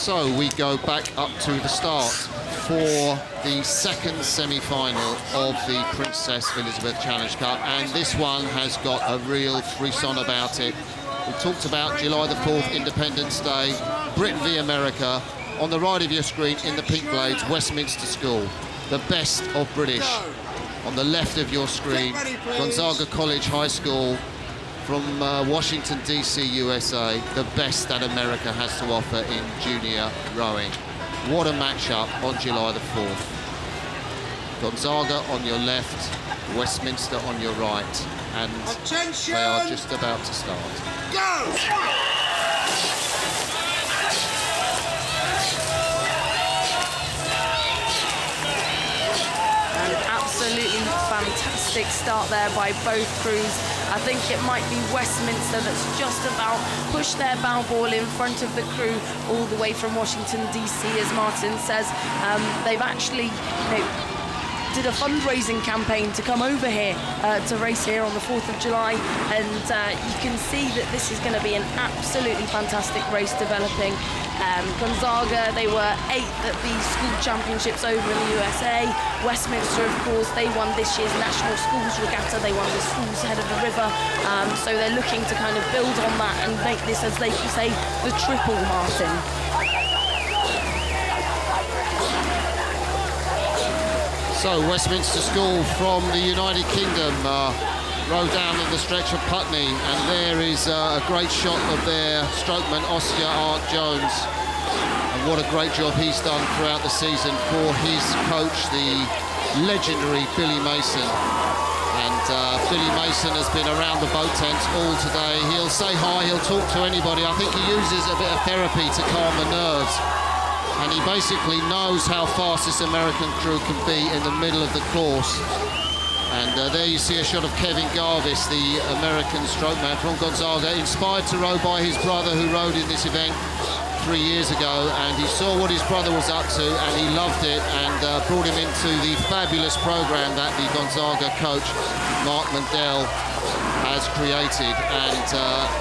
So we go back up to the start for the second semi-final of the Princess Elizabeth Challenge Cup, and this one has got a real frisson about it. We talked about July the 4th, Independence Day, Britain v America. On the right of your screen, in the pink blades, Westminster School, the best of British. On the left of your screen, Gonzaga College High School from Washington, DC, USA, the best that America has to offer in junior rowing. What a matchup on July the 4th. Gonzaga on your left, Westminster on your right, and attention! They are just about to start. Go! Absolutely fantastic start there by both crews. I think it might be Westminster that's just about pushed their bow ball in front of the crew all the way from Washington, DC, as Martin says. They've actually, did a fundraising campaign to come over here to race here on the 4th of July, and you can see that this is going to be an absolutely fantastic race developing. Gonzaga, they were 8th at the school championships over in the USA. Westminster, of course, they won this year's National Schools Regatta. They won the Schools Head of the River. So they're looking to kind of build on that and make this, as they say, the triple, Martin. So Westminster School from the United Kingdom row down in the stretch of Putney, and there is a great shot of their strokeman Oscar Art-Jones, and what a great job he's done throughout the season for his coach, the legendary Billy Mason. And Billy Mason has been around the boat tent all today. He'll say hi, he'll talk to anybody. I think he uses a bit of therapy to calm the nerves. And he basically knows how fast this American crew can be in the middle of the course. And there you see a shot of Kevin Garvis, the American strokeman from Gonzaga, inspired to row by his brother who rowed in this event 3 years ago. And he saw what his brother was up to and he loved it, and brought him into the fabulous program that the Gonzaga coach, Mark Mandel, has created. And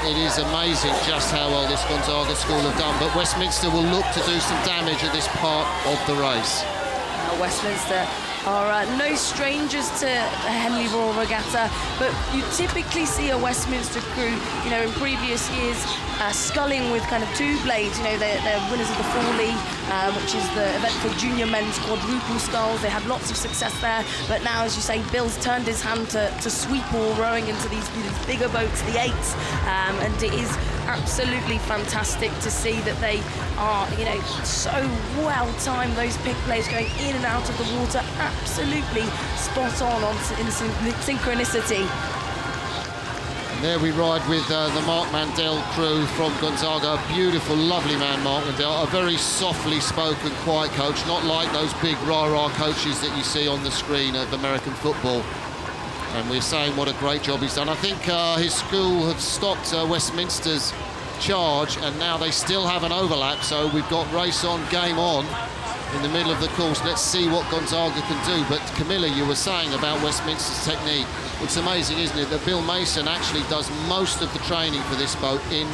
it is amazing just how well this Gonzaga school have done. But Westminster will look to do some damage at this part of the race. Westminster are no strangers to the Henley Royal Regatta, but you typically see a Westminster crew, in previous years, sculling with kind of two blades. They're winners of the Forley, which is the event for junior men's quadruple sculls. They had lots of success there, but now, as you say, Bill's turned his hand to sweep all rowing into these bigger boats, the 8s, and it is absolutely fantastic to see that they are, so well timed. Those pick plays going in and out of the water, absolutely spot on in synchronicity. And there we ride with the Mark Mandel crew from Gonzaga. Beautiful, lovely man, Mark Mandel. A very softly spoken, quiet coach, not like those big rah-rah coaches that you see on the screen of American football. And we're saying what a great job he's done. I think his school have stopped Westminster's charge, and now they still have an overlap, so we've got race on, game on in the middle of the course. Let's see what Gonzaga can do. But Camilla, you were saying about Westminster's technique. It's amazing, isn't it, that Bill Mason actually does most of the training for this boat in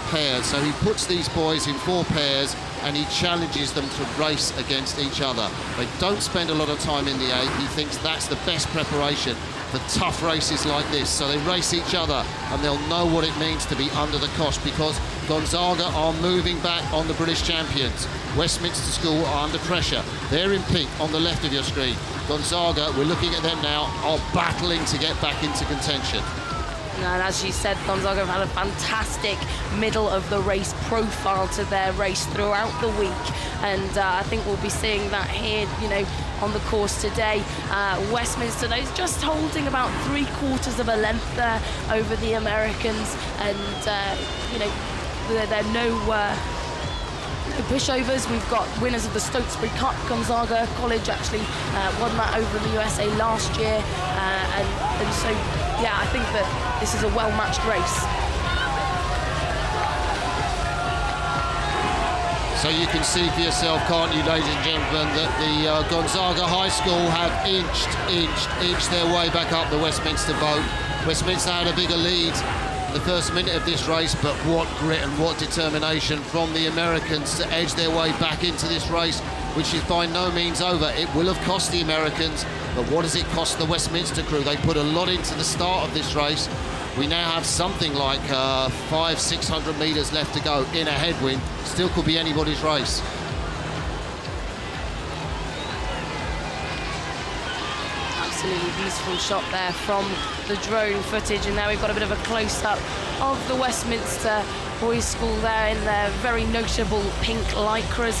pairs. So he puts these boys in 4 pairs and he challenges them to race against each other. They don't spend a lot of time in the 8. He thinks that's the best preparation for tough races like this. So they race each other and they'll know what it means to be under the cosh, because Gonzaga are moving back on the British champions. Westminster School are under pressure. They're in pink on the left of your screen. Gonzaga, we're looking at them now, are battling to get back into contention. And as you said, Gonzaga have had a fantastic middle of the race profile to their race throughout the week, and I think we'll be seeing that here, on the course today. Westminster, though, is just holding about 3/4 of a length there over the Americans, and there are no the pushovers. We've got winners of the Stokesbury Cup. Gonzaga College actually won that over in the USA last year, and so yeah, I think that this is a well-matched race. So you can see for yourself, can't you, ladies and gentlemen, that the Gonzaga High School have inched their way back up the Westminster boat. Westminster had a bigger lead in the first minute of this race, but what grit and what determination from the Americans to edge their way back into this race, which is by no means over. It will have cost the Americans, but what does it cost the Westminster crew? They put a lot into the start of this race. We now have something like 500-600 metres left to go in a headwind. Still could be anybody's race. Absolutely beautiful shot there from the drone footage, and now we've got a bit of a close-up of the Westminster Boys' School there in their very notable pink lycras.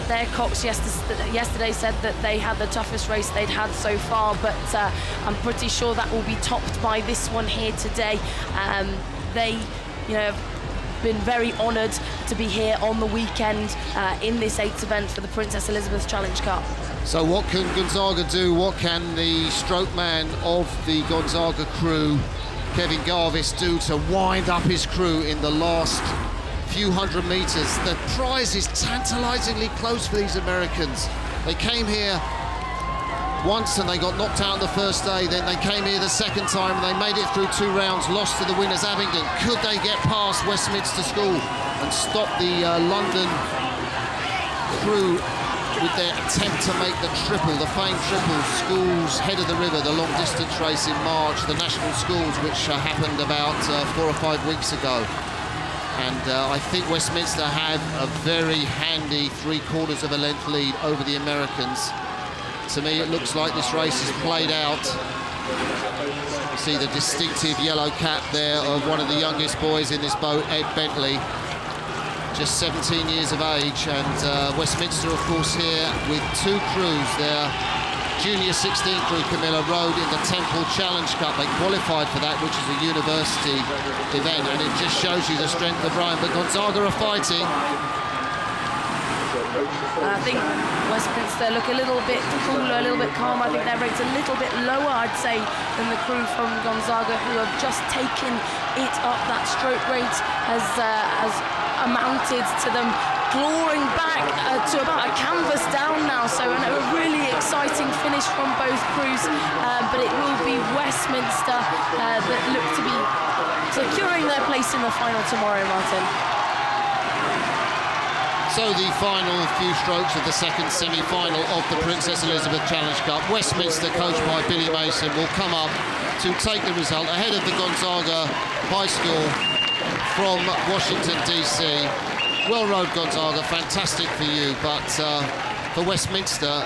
Their cox yesterday said that they had the toughest race they'd had so far, but I'm pretty sure that will be topped by this one here today. They, have been very honoured to be here on the weekend in this 8th event for the Princess Elizabeth Challenge Cup. So what can Gonzaga do? What can the stroke man of the Gonzaga crew, Kevin Garvis, do to wind up his crew in the last few hundred metres? The prize is tantalisingly close for these Americans. They came here once and they got knocked out the first day, then they came here the second time and they made it through 2 rounds, lost to the winners Abingdon. Could they get past Westminster School and stop the London crew with their attempt to make the triple, the famed triple? Schools, Head of the River, the long distance race in March, the national schools, which happened about 4 or 5 weeks ago. And I think Westminster have a very handy 3/4 of a length lead over the Americans. To me, it looks like this race is played out. You see the distinctive yellow cap there of one of the youngest boys in this boat, Ed Bentley. Just 17 years of age, and Westminster, of course, here with 2 crews. Their junior 16 crew, Camilla, rode in the Temple Challenge Cup. They qualified for that, which is a university event, and it just shows you the strength of Ryan. But Gonzaga are fighting. I think Westminster look a little bit cooler, a little bit calm. I think their rate's a little bit lower, I'd say, than the crew from Gonzaga, who have just taken it up. That stroke rate has amounted to them clawing back to about a canvas down now. So a really exciting finish from both crews, but it will be Westminster that look to be securing their place in the final tomorrow, Martin. So the final few strokes of the second semi-final of the Princess Elizabeth Challenge Cup. Westminster, coached by Billy Mason, will come up to take the result ahead of the Gonzaga High School from Washington, D.C. Well rode, Gonzaga, fantastic for you, but for Westminster,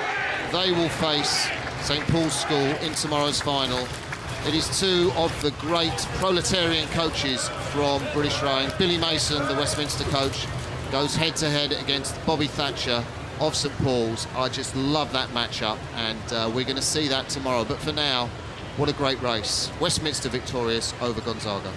they will face St. Paul's School in tomorrow's final. It is 2 of the great proletarian coaches from British rowing. Billy Mason, the Westminster coach, goes head-to-head against Bobby Thatcher of St. Paul's. I just love that matchup, and we're going to see that tomorrow. But for now, what a great race. Westminster victorious over Gonzaga.